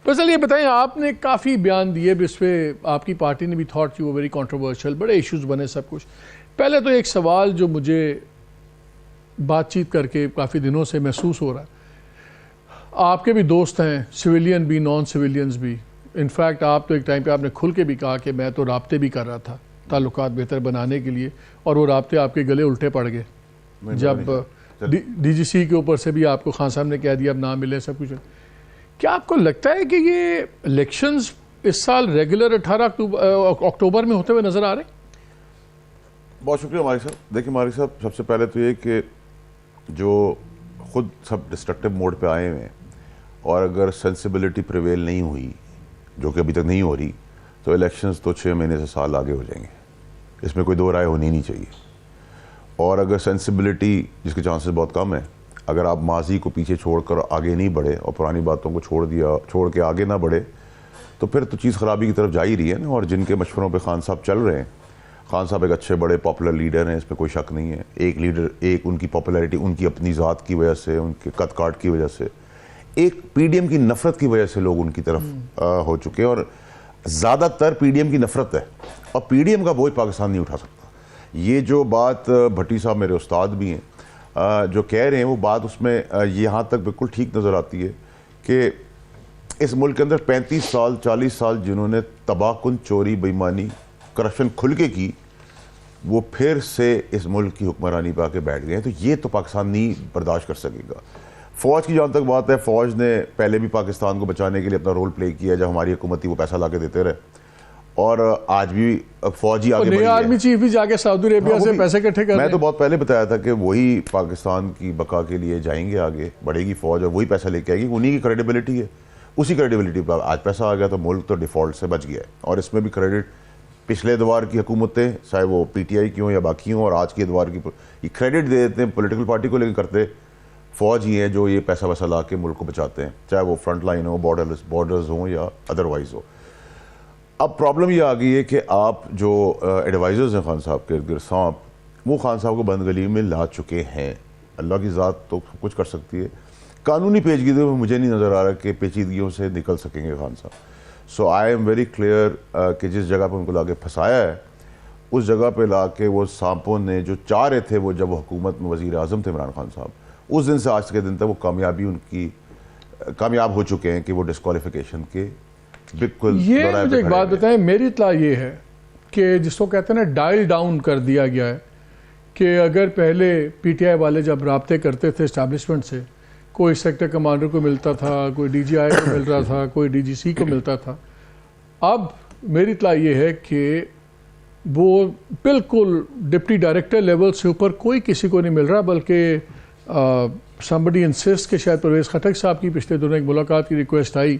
فیصل یہ بتائیں، آپ نے کافی بیان دیے بھی، اس پہ آپ کی پارٹی نے بھی تھاٹ یو ویری کنٹروورشل، بڑے ایشوز بنے سب کچھ. پہلے تو ایک سوال جو مجھے بات چیت کر کے کافی دنوں سے محسوس ہو رہا ہے، آپ کے بھی دوست ہیں سویلین بھی نان سویلینز بھی، انفیکٹ آپ تو ایک ٹائم پہ آپ نے کھل کے بھی کہا کہ میں تو رابطے بھی کر رہا تھا تعلقات بہتر بنانے کے لیے، اور وہ رابطے آپ کے گلے الٹے پڑ گئے جب ڈی جی سی کے اوپر سے بھی آپ کو خان صاحب نے کہہ دیا اب نہ ملے سب کچھ. کیا آپ کو لگتا ہے کہ یہ الیکشنز اس سال ریگولر 18 اکتوبر میں ہوتے ہوئے نظر آ رہے ہیں؟ بہت شکریہ مالک صاحب. دیکھیں مالک صاحب، سب سے پہلے تو یہ کہ جو خود سب ڈسٹرکٹیو موڈ پہ آئے ہیں اور اگر سینسیبلٹی پریویل نہیں ہوئی، جو کہ ابھی تک نہیں ہو رہی، تو الیکشنز تو 6 مہینے سے سال آگے ہو جائیں گے. اس میں کوئی دو رائے ہونی نہیں چاہیے. اور اگر سینسیبلٹی، جس کے چانسز بہت کم ہیں، اگر آپ ماضی کو پیچھے چھوڑ کر آگے نہیں بڑھے اور پرانی باتوں کو چھوڑ کے آگے نہ بڑھے، تو پھر تو چیز خرابی کی طرف جا ہی رہی ہے نا. اور جن کے مشوروں پہ خان صاحب چل رہے ہیں، خان صاحب ایک اچھے بڑے پاپولر لیڈر ہیں، اس پہ کوئی شک نہیں ہے. ایک لیڈر، ایک ان کی پاپولیرٹی ان کی اپنی ذات کی وجہ سے، ان کے قد کاٹ کی وجہ سے، ایک پی ڈی ایم کی نفرت کی وجہ سے لوگ ان کی طرف ہو چکے ہیں. اور زیادہ تر پی ڈی ایم کی نفرت ہے، اور پی ڈی ایم کا بوجھ پاکستان نہیں اٹھا سکتا. یہ جو بات بھٹی صاحب میرے استاد بھی ہیں جو کہہ رہے ہیں، وہ بات اس میں یہاں تک بالکل ٹھیک نظر آتی ہے کہ اس ملک کے اندر 35 سال 40 سال جنہوں نے تباہ کن چوری، بے ایمانی، کرپشن کھل کے کی، وہ پھر سے اس ملک کی حکمرانی پہ آ کے بیٹھ گئے ہیں. تو یہ تو پاکستان نہیں برداشت کر سکے گا. فوج کی جہاں تک بات ہے، فوج نے پہلے بھی پاکستان کو بچانے کے لیے اپنا رول پلے کیا. جب ہماری حکومت تھی وہ پیسہ لا کے دیتے رہے، اور آج بھی فوج ہی آگے بڑھی ہے. آرمی چیف بھی جا کے سعودی عربیہ سے پیسے اکٹھے کر رہے ہیں. میں تو بہت پہلے بتایا تھا کہ وہی پاکستان کی بقا کے لیے جائیں گے، آگے بڑھے گی فوج اور وہی پیسہ لے کے آئے گی. انہی کی کریڈیبلٹی ہے، اسی کریڈیبلٹی پہ آج پیسہ آ گیا تو ملک تو ڈیفالٹ سے بچ گیا ہے. اور اس میں بھی کریڈٹ پچھلے ادوار کی حکومتیں، چاہے وہ پی ٹی آئی کی ہوں یا باقی ہوں، اور آج کے ادوار کی یہ کریڈٹ دے دیتے ہیں پولیٹیکل پارٹی کو، لیکن کرتے فوج ہی ہیں جو یہ پیسہ ویسہ لا کے ملک کو بچاتے ہیں، چاہے وہ فرنٹ لائن ہو، بارڈرز ہوں یا ادروائز ہو. اب پرابلم یہ آ گئی ہے کہ آپ جو ایڈوائزرز ہیں خان صاحب کے ارد سانپ، وہ خان صاحب کو بند گلی میں لا چکے ہیں. اللہ کی ذات تو کچھ کر سکتی ہے. قانونی پیچیدگیوں میں مجھے نہیں نظر آ رہا کہ پیچیدگیوں سے نکل سکیں گے خان صاحب. سو آئی ایم ویری کلیئر کہ جس جگہ پہ ان کو لا کے پھنسایا ہے، اس جگہ پہ لا کے وہ سانپوں نے جو چاہ رہے تھے، وہ جب وہ حکومت میں وزیر اعظم تھے عمران خان صاحب، اس دن سے آج کے دن تک وہ کامیابی ان کی کامیاب ہو چکے ہیں کہ وہ ڈسکوالیفیکیشن کے بالکل. یہ مجھے ایک بات بتائیں، میری اطلاع یہ ہے کہ جس کو کہتے ہیں نا ڈائل ڈاؤن کر دیا گیا ہے، کہ اگر پہلے پی ٹی آئی والے جب رابطے کرتے تھے اسٹیبلشمنٹ سے، کوئی سیکٹر کمانڈر کو ملتا تھا، کوئی ڈی جی آئی کو مل رہا تھا، کوئی ڈی جی سی کو ملتا تھا. اب میری اطلاع یہ ہے کہ وہ بالکل ڈپٹی ڈائریکٹر لیول سے اوپر کوئی کسی کو نہیں مل رہا، بلکہ somebody insists کہ شاید پرویز خٹک صاحب کی پچھلے دنوں ایک ملاقات کی ریکویسٹ آئی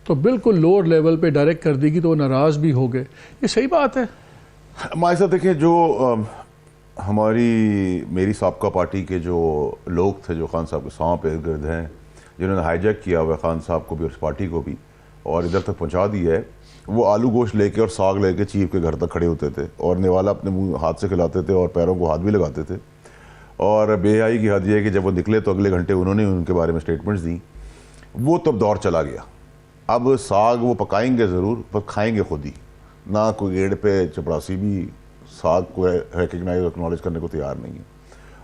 تو بالکل لوور لیول پہ ڈائریکٹ کر دی گی، تو وہ ناراض بھی ہو گئے. یہ صحیح بات ہے؟ ہمارے ساتھ دیکھیں، جو میری سابقہ پارٹی کے جو لوگ تھے جو خان صاحب کے سانپ ارد گرد ہیں، جنہوں نے ہائی جیک کیا ہوا ہے خان صاحب کو بھی اور اس پارٹی کو بھی اور ادھر تک پہنچا دیا ہے، وہ آلو گوشت لے کے اور ساگ لے کے چیف کے گھر تک کھڑے ہوتے تھے اور نوالا اپنے منہ ہاتھ سے کھلاتے تھے اور پیروں کو ہاتھ بھی لگاتے تھے. اور بے حیائی کی حد یہ ہے کہ جب وہ نکلے تو اگلے گھنٹے انہوں نے ان کے بارے میں اسٹیٹمنٹس دیں. وہ تو دور چلا گیا. اب ساگ وہ پکائیں گے ضرور، پر کھائیں گے خود ہی. نہ کوئی گیڑ پہ چپڑاسی بھی ساگ کو ریکگنائز اکنالج کرنے کو تیار نہیں ہے.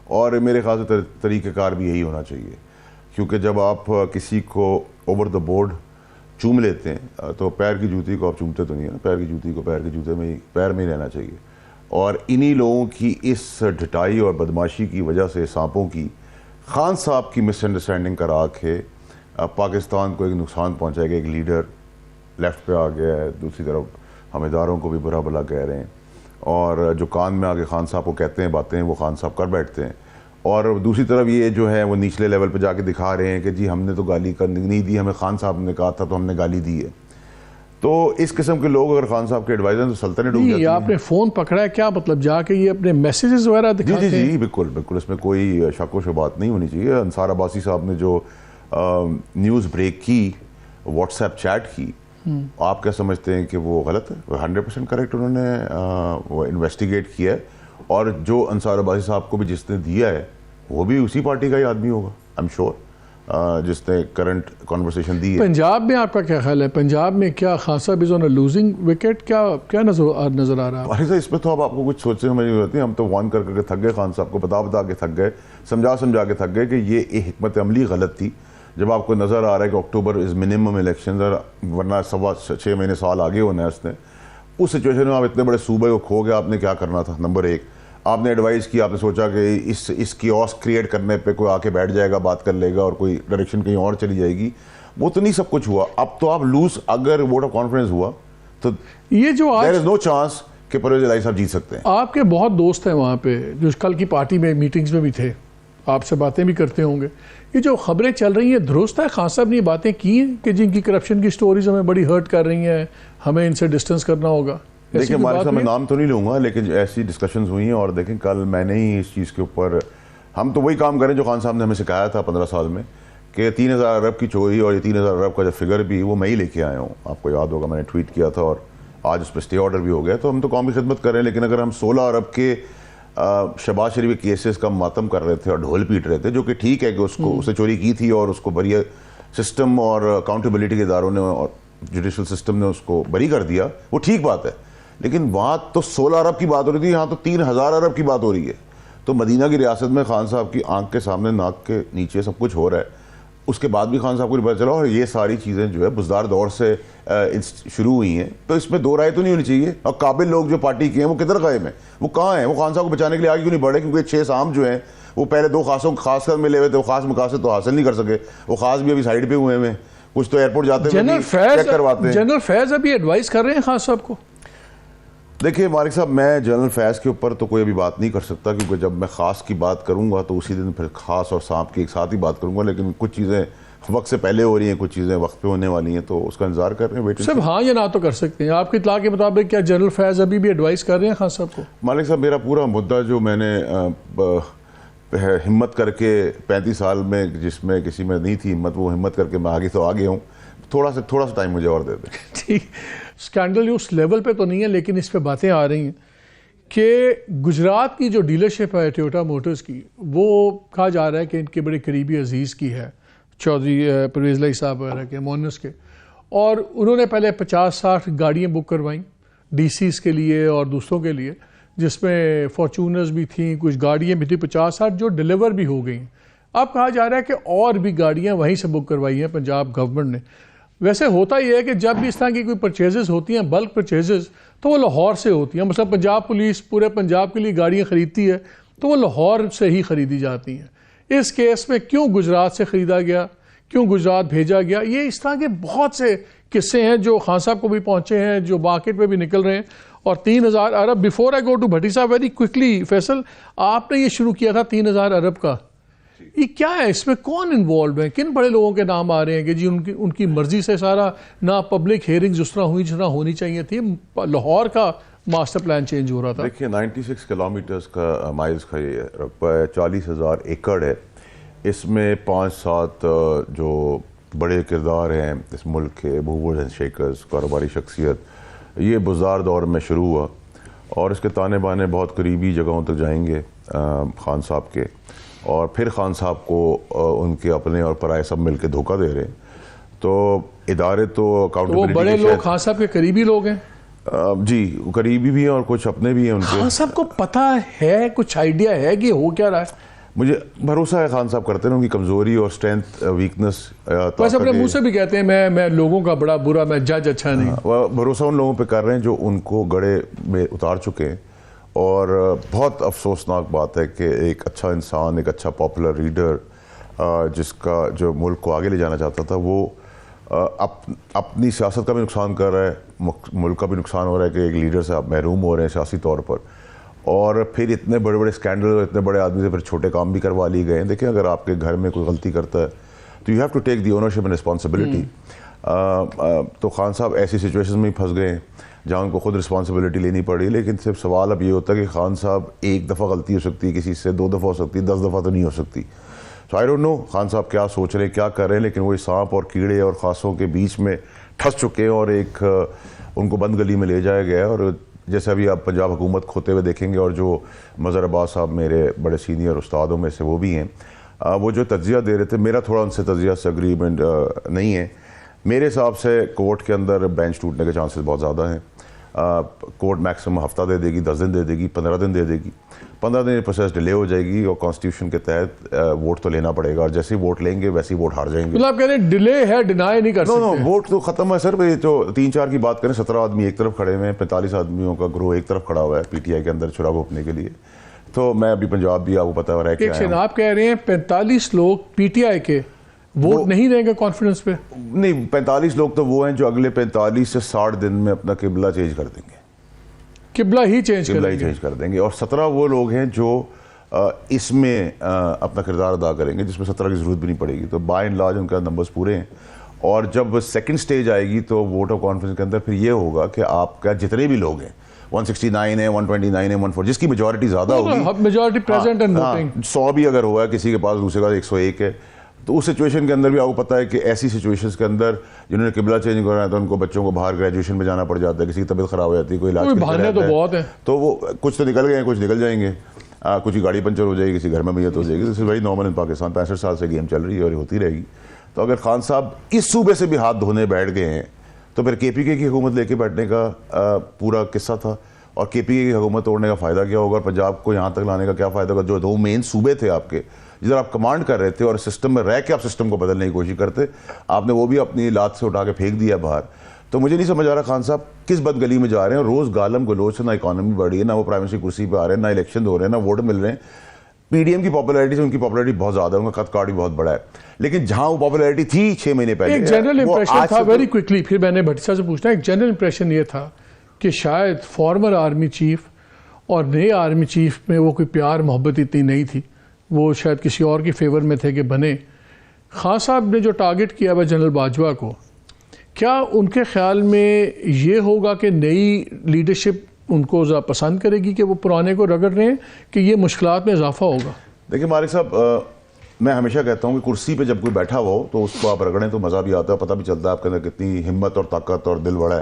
اور میرے خیال سے طریقہ کار بھی یہی ہونا چاہیے، کیونکہ جب آپ کسی کو اوور دا بورڈ چوم لیتے ہیں تو پیر کی جوتی کو آپ چومتے تو نہیں ہیں، پیر کی جوتی کو پیر کے جوتے میں ہی پیر میں ہی رہنا چاہیے. اور انہی لوگوں کی اس ڈھٹائی اور بدماشی کی وجہ سے، سانپوں کی، خان صاحب کی مس انڈرسٹینڈنگ کرا کے پاکستان کو ایک نقصان پہنچائے گا. ایک لیڈر لیفٹ پہ آ گیا ہے، دوسری طرف ہم اداروں کو بھی برا بلا کہہ رہے ہیں، اور جو کان میں آگے خان صاحب کو کہتے ہیں باتیں وہ خان صاحب کر بیٹھتے ہیں. اور دوسری طرف یہ جو ہے وہ نچلے لیول پہ جا کے دکھا رہے ہیں کہ جی ہم نے تو گالی نہیں دی، ہمیں خان صاحب نے کہا تھا تو ہم نے گالی دی ہے. تو اس قسم کے لوگ اگر خان صاحب کے ایڈوائزر تو سلطنت ڈوب جاتی ہے. آپ نے فون پکڑا ہے کیا مطلب جا کے یہ اپنے میسیجز وغیرہ دکھاتے ہیں؟ جی بالکل بالکل، اس میں کوئی شک و شبہات نہیں ہونی چاہیے. انصار عباسی صاحب نے جو نیوز بریک کی، واٹس ایپ چیٹ کی، آپ کیا سمجھتے ہیں کہ وہ غلط ہے؟ 100% کریکٹ. انہوں نے وہ انویسٹیگیٹ کیا ہے، اور جو انصار عباسی صاحب کو بھی جس نے دیا ہے وہ بھی اسی پارٹی کا ہی آدمی ہوگا، آئی ایم شیور. جس نے کرنٹ کانورسیشن دی ہے. پنجاب میں آپ کا کیا خیال ہے؟ پنجاب میں کیا خان صاحب از آن اے لوزنگ وکٹ؟ کیا نظر آ رہا ہے؟ اس پہ تو اب آپ کو کچھ سوچنے میں نہیں ہوتی. ہم تو وارن کر کے تھک گئے, خان صاحب کو بتا کے تھک گئے, سمجھا کے تھک گئے کہ یہ حکمت عملی غلط تھی. جب آپ کو نظر آ رہا ہے کہ اکتوبر از منیمم الیکشن, ورنہ 6 مہینے سال آگے ہونا ہے اس نے, اس سچویشن میں آپ اتنے بڑے صوبے کو کھو گئے. آپ نے کیا کرنا تھا؟ نمبر 1, آپ نے ایڈوائز کی, آپ نے سوچا کہ اس کیوس کریٹ کرنے پہ کوئی آ کے بیٹھ جائے گا, بات کر لے گا اور کوئی ڈائریکشن کہیں اور چلی جائے گی. وہ تو نہیں سب کچھ ہوا. اب تو آپ لوز, اگر ووٹ آف کانفیڈنس ہوا تو یہ جو دیر از نو چانس کہ پرویز الہی صاحب جیت سکتے ہیں. آپ کے بہت دوست ہیں وہاں پہ جو کل کی پارٹی میں میٹنگز میں بھی تھے, آپ سے باتیں بھی کرتے ہوں گے. یہ جو خبریں چل رہی ہیں, درست ہے خان صاحب نے یہ باتیں کی ہیں کہ جن کی کرپشن کی سٹوریز ہمیں بڑی ہرٹ کر رہی ہیں, ہمیں ان سے ڈسٹنس کرنا ہوگا؟ دیکھیں ہمارے صاحب, میں نام تو نہیں لوں گا, لیکن ایسی ڈسکشنز ہوئی ہیں. اور دیکھیں کل میں نے ہی اس چیز کے اوپر, ہم تو وہی کام کریں جو خان صاحب نے ہمیں سکھایا تھا 15 سال میں, کہ 3000 ارب کی چوری, اور یہ 3000 ارب کا جو فگر بھی وہ میں ہی لے کے آیا ہوں. آپ کو یاد ہوگا میں نے ٹویٹ کیا تھا اور آج اس پہ اسٹے آرڈر بھی ہو گیا. تو ہم تو قومی خدمت کر رہے ہیں, لیکن اگر ہم 16 ارب کے شہباز شریف کے کیسز کا ماتم کر رہے تھے اور ڈھول پیٹ رہے تھے, جو کہ ٹھیک ہے کہ اس نے چوری کی تھی اور اس کو بری سسٹم اور اکاؤنٹیبلٹی کے اداروں نے اور جوڈیشل سسٹم نے اس کو بری کر دیا, وہ ٹھیک بات ہے. لیکن وہاں تو 16 ارب کی بات ہو رہی تھی, یہاں تو 3000 ارب کی بات ہو رہی ہے. تو مدینہ کی ریاست میں خان صاحب کی آنکھ کے سامنے, ناک کے نیچے سب کچھ ہو رہا ہے. اس کے بعد بھی خان صاحب کو نہیں پتہ چلا, اور یہ ساری چیزیں جو ہے بزدار دور سے شروع ہوئی ہیں. تو اس میں دو رائے تو نہیں ہونی چاہیے. اور قابل لوگ جو پارٹی کے ہیں وہ کدھر قائم ہیں, وہ کہاں ہیں؟ وہ خان صاحب کو بچانے کے لیے آگے کیوں نہیں بڑھے؟ کیونکہ 6 عام جو ہیں وہ پہلے 2 خاصوں خاص کر ملے ہوئے تھے, وہ خاص مقاصد تو حاصل نہیں کر سکے. وہ خاص بھی ابھی سائڈ پہ ہوئے ہیں, کچھ تو ایئرپورٹ جاتے ہیں چیک کرواتے ہیں. جنرل فیض ابھی ایڈوائز کر رہے ہیں خان صاحب کو. دیکھیے مالک صاحب, میں جنرل فیض کے اوپر تو کوئی ابھی بات نہیں کر سکتا, کیونکہ جب میں خاص کی بات کروں گا تو اسی دن پھر خاص اور سانپ کی ایک ساتھ ہی بات کروں گا. لیکن کچھ چیزیں وقت سے پہلے ہو رہی ہیں, کچھ چیزیں وقت پہ ہونے والی ہیں, تو اس کا انتظار کر رہے ہیں. صرف ہاں یا نہ تو کر سکتے ہیں. آپ کی اطلاع کے مطابق کیا جنرل فیض ابھی بھی ایڈوائز کر رہے ہیں خان صاحب کو؟ مالک صاحب, میرا پورا مدعا جو میں نے ہمت کر کے 35 سال میں, جس میں کسی میں نہیں تھی ہمت, وہ ہمت کر کے میں آگے تو آگے ہوں. تھوڑا سا ٹائم مجھے اور دے دیں. ٹھیک, اسکینڈل اس لیول پہ تو نہیں ہے, لیکن اس پہ باتیں آ رہی ہیں کہ گجرات کی جو ڈیلرشپ ہے ٹویوٹا موٹرز کی, وہ کہا جا رہا ہے کہ ان کے بڑے قریبی عزیز کی ہے, چودھری پرویز الہی صاحب وغیرہ کے, مونس کے. اور انہوں نے پہلے 50-60 گاڑیاں بک کروائیں ڈی سیز کے لیے اور دوسروں کے لیے, جس میں فارچونرز بھی تھیں, کچھ گاڑیاں بھی تھیں 50-60 جو ڈیلیور بھی ہو گئیں. اب کہا جا رہا ہے کہ اور بھی گاڑیاں وہیں سے بک کروائی ہیں پنجاب گورنمنٹ نے. ویسے ہوتا یہ ہے کہ جب بھی اس طرح کی کوئی پرچیزز ہوتی ہیں, بلک پرچیزز, تو وہ لاہور سے ہوتی ہیں. مثلا پنجاب پولیس پورے پنجاب کے لیے گاڑیاں خریدتی ہے تو وہ لاہور سے ہی خریدی جاتی ہیں. اس کیس میں کیوں گجرات سے خریدا گیا, کیوں گجرات بھیجا گیا, یہ اس طرح کے بہت سے قصے ہیں جو خان صاحب کو بھی پہنچے ہیں, جو مارکیٹ میں بھی نکل رہے ہیں. اور 3000 ارب, بیفور آئی گو ٹو بھٹی صاحب, ویری کوئکلی فیصل, آپ نے یہ شروع کیا تھا 3000 ارب کا, یہ کیا ہے؟ اس میں کون انوالوڈ ہے؟ کن بڑے لوگوں کے نام آ رہے ہیں کہ جی ان کی مرضی سے سارا, نہ پبلک ہیئرنگ جس طرح ہوئی جس طرح ہونی چاہیے تھی, لاہور کا ماسٹر پلان چینج ہو رہا تھا. دیکھیے 96 کلومیٹرز کا مائلز کا یہ رقبہ ہے, 40,000 ایکڑ ہے. اس میں 5-7 جو بڑے کردار ہیں اس ملک کے, موورز اینڈ شیکرز, کاروباری شخصیت, یہ بزدار دور میں شروع ہوا, اور اس کے تانے بانے بہت قریبی جگہوں تک جائیں گے خان صاحب کے. اور پھر خان صاحب کو ان کے اپنے اور پرائے سب مل کے دھوکہ دے رہے ہیں. تو ادارے تو اکاؤنٹیبلٹی, وہ بڑے لوگ خان صاحب کے قریبی لوگ ہیں. جی قریبی بھی ہیں اور کچھ اپنے بھی ہیں ان کے. خان صاحب کو پتہ ہے, کچھ آئیڈیا ہے کہ ہو کیا رہا ہے؟ مجھے بھروسہ ہے خان صاحب کرتے ہیں, ان کی کمزوری اور اسٹرینتھ, ویکنس. ویسے اپنے منہ سے بھی کہتے ہیں میں لوگوں کا بڑا برا, میں جج اچھا نہیں. بھروسہ ان لوگوں پہ کر رہے ہیں جو ان کو گڑھے میں اتار چکے ہیں. اور بہت افسوسناک بات ہے کہ ایک اچھا انسان, ایک اچھا پاپولر لیڈر, جس کا جو ملک کو آگے لے جانا چاہتا تھا, وہ اپنی سیاست کا بھی نقصان کر رہا ہے, ملک کا بھی نقصان ہو رہا ہے کہ ایک لیڈر سے آپ محروم ہو رہے ہیں سیاسی طور پر. اور پھر اتنے بڑے بڑے اسکینڈل, اتنے بڑے آدمی سے پھر چھوٹے کام بھی کروا لیے گئے ہیں. دیکھیں اگر آپ کے گھر میں کوئی غلطی کرتا ہے تو you have to take the ownership and responsibility. تو خان صاحب ایسی سچویشن میں ہی پھنس گئے ہیں جہاں ان کو خود رسپانسبلٹی لینی پڑی. لیکن صرف سوال اب یہ ہوتا ہے کہ خان صاحب ایک دفعہ غلطی ہو سکتی ہے, کسی سے 2 دفعہ ہو سکتی ہے, 10 دفعہ تو نہیں ہو سکتی. سو آئی ڈونٹ نو خان صاحب کیا سوچ رہے ہیں, کیا کر رہے ہیں, لیکن وہ سانپ اور کیڑے اور خاصوں کے بیچ میں پھنس چکے ہیں اور ایک ان کو بند گلی میں لے جایا گیا ہے. اور جیسے ابھی آپ پنجاب حکومت کھوتے ہوئے دیکھیں گے, اور جو مظہر عباس صاحب میرے بڑے سینئر استادوں میں سے وہ بھی ہیں, وہ جو تجزیہ دے رہے تھے میرا تھوڑا ان سے تجزیہ سے اگریمنٹ نہیں ہے. میرے حساب سے کورٹ کے اندر بینچ ٹوٹنے کے چانسز بہت زیادہ ہیں. کورٹ میکسیمم ہفتہ دے دے گی, 10 دن دے دے گی, 15 دن دے دے گی. 15 دن پروسیس ڈیلے ہو جائے گی اور کانسٹیٹیوشن کے تحت ووٹ تو لینا پڑے گا, اور جیسے ہی ووٹ لیں گے ویسے ہی ووٹ ہار جائیں گے. مطلب آپ کہہ رہے ہیں ڈیلے ہے, ڈینائی نہیں کر سکتے. ووٹ تو ختم ہے سر. یہ جو 3-4 کی بات کریں, 17 آدمی ایک طرف کھڑے ہوئے ہیں, 45 آدمیوں کا گروہ ایک طرف کھڑا ہوا ہے پی ٹی آئی کے اندر چراغ گھونپنے کے لیے. تو میں ابھی پنجاب بھی آپ کو پتہ ہو رہا ہے کہ آپ کہہ رہے ہیں 45 لوگ پی ٹی آئی کے ووٹ نہیں دیں گے کانفیڈنس پہ؟ نہیں, 45 لوگ تو وہ ہیں جو اگلے 45 سے 60 دن میں اپنا قبلہ چینج کر دیں گے, قبلہ ہی چینج کر دیں گے. اور 17 وہ لوگ ہیں جو اس میں اپنا کردار ادا کریں گے, جس میں 17 کی ضرورت بھی نہیں پڑے گی. تو بائی اینڈ لارج ان کا نمبرز پورے ہیں. اور جب سیکنڈ سٹیج آئے گی تو ووٹ آف کانفیڈنس کے اندر پھر یہ ہوگا کہ آپ کا جتنے بھی لوگ ہیں 169 ہے, 129 ہے, 140, جس کی میجورٹی زیادہ ہوگی, میجورٹی پریزنٹ اینڈ ووٹنگ, 100 بھی اگر ہوا ہے کسی کے پاس, دوسرے کا 101 ہے, تو اس سچویشن کے اندر بھی آپ کو پتہ ہے کہ ایسی سچویشنز کے اندر جنہوں نے قبلہ چینج کرنا ہے تو ان کو بچوں کو باہر گریجویشن میں جانا پڑ جاتا ہے, کسی کی طبیعت خراب ہو جاتی ہے, کوئی علاج بہانے تو بہت ہیں, تو وہ کچھ تو نکل گئے ہیں, کچھ نکل جائیں گے. کچھ کی گاڑی پنچر ہو جائے گی, کسی گھر میں میت ہو جائے گی. This is very normal in Pakistan. 65 سال سے گیم چل رہی ہے اور یہ ہوتی رہے گی. تو اگر خان صاحب اس صوبے سے بھی ہاتھ دھونے بیٹھ گئے ہیں تو پھر کے پی کے کی حکومت لے کے بیٹھنے کا پورا قصہ تھا, اور کے پی کے کی حکومت توڑنے کا فائدہ کیا ہوگا, اور پنجاب کو یہاں تک لانے کا کیا فائدہ ہوگا. جو 2 مین صوبے تھے آپ کے, جدھر آپ کمانڈ کر رہے تھے اور سسٹم میں رہ کے آپ سسٹم کو بدلنے کی کوشش کرتے, آپ نے وہ بھی اپنی لات سے اٹھا کے پھینک دیا باہر. تو مجھے نہیں سمجھ آ رہا خان صاحب کس بد گلی میں جا رہے ہیں. روز گالم گلوچ سے نہ اکانومی بڑھی ہے, نہ وہ پرائم منسٹر کرسی پہ آ رہے ہیں, نہ الیکشن ہو رہے ہیں, نہ ووٹ مل رہے ہیں. پی ڈی ایم کی پاپولیرٹی سے ان کی پاپولیرٹی بہت زیادہ ہے, ان کا قد کاٹ بھی بہت بڑا ہے, لیکن جہاں وہ پاپولیرٹی تھی 6 مہینے پہلے, ایک جنرل امپریشن تھا ویری کوئکلی, پھر میں نے بھٹی صاحب سے پوچھنا, ایک جنرل امپریشن یہ تھا کہ شاید فارمر آرمی چیف اور نئے آرمی چیف میں وہ کوئی پیار محبت اتنی نہیں تھی, وہ شاید کسی اور کی فیور میں تھے کہ بنے. خان صاحب نے جو ٹارگٹ کیا ہے جنرل باجوہ کو, کیا ان کے خیال میں یہ ہوگا کہ نئی لیڈرشپ ان کو پسند کرے گی کہ وہ پرانے کو رگڑ رہے ہیں, کہ یہ مشکلات میں اضافہ ہوگا؟ دیکھیں مالک صاحب, میں ہمیشہ کہتا ہوں کہ کرسی پہ جب کوئی بیٹھا ہو تو اس کو آپ رگڑیں تو مزہ بھی آتا ہے, پتہ بھی چلتا ہے آپ کے اندر کتنی ہمت اور طاقت اور دل بڑا ہے.